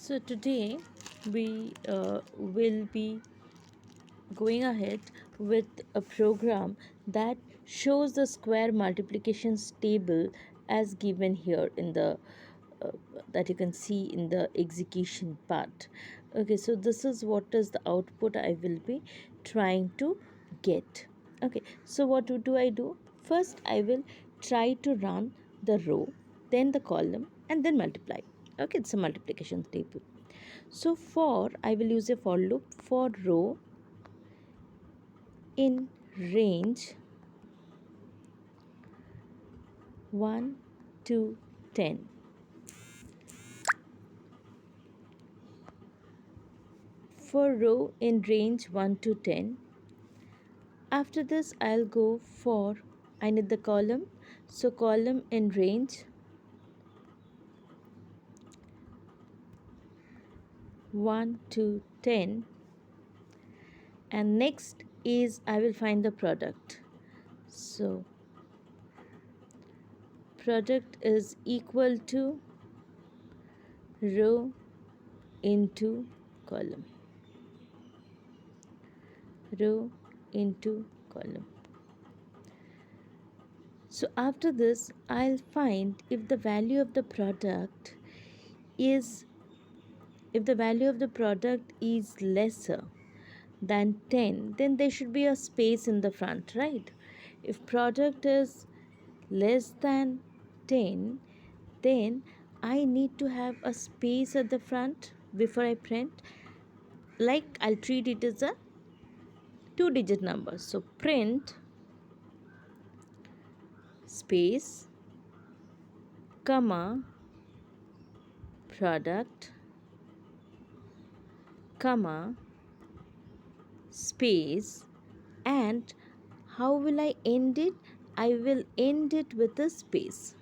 So today we will be going ahead with a program that shows the square multiplications table as given here in the uh, that you can see in the execution part. Okay, so this is what is the output I will be trying to get. Okay, so what do I do? First I will try to run the row, then the column, and then multiply. Okay, it's a multiplication table. So for I will use a for loop for row in range 1 to 10. For row in range 1 to 10. After this I'll go for, I need the column, so column in range 1 to 10, and next is I will find the product. So product is equal to row into column, row into column. So after this I'll find if the value of the product is lesser than 10, then there should be a space in the front, right? If product is less than 10, then I need to have a space at the front before I print. Like I'll treat it as a 2-digit number. So print space, comma, product, comma, space, and how will I end it? I will end it with a space.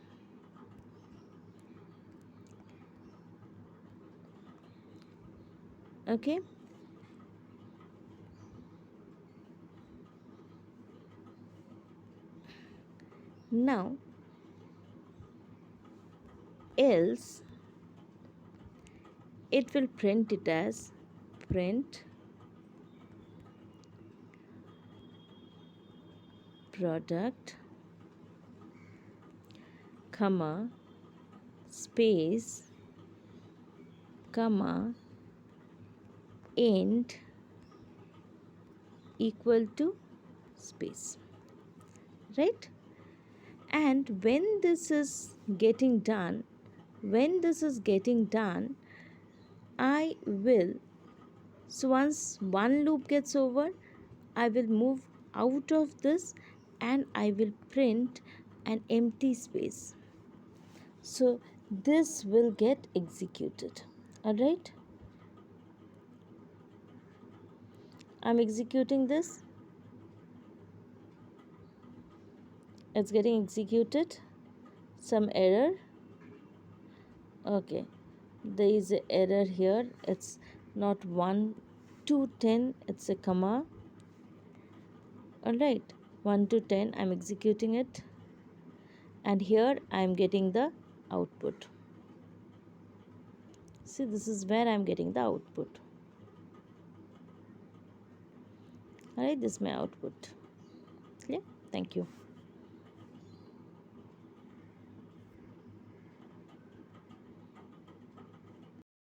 Okay. Now, else it will print it as print product, comma, space, comma, end equal to space, right? And when this is getting done, I will, so once one loop gets over, I will move out of this and I will print an empty space. So this will get executed. Alright, I'm executing this. It's getting executed. Some error. Okay, there is an error here. It's not 1 to 10, it's a comma. Alright, 1 to 10, I'm executing it, and here I'm getting the output. See, this is where I'm getting the output. Alright, this is my output. Clear? Thank you.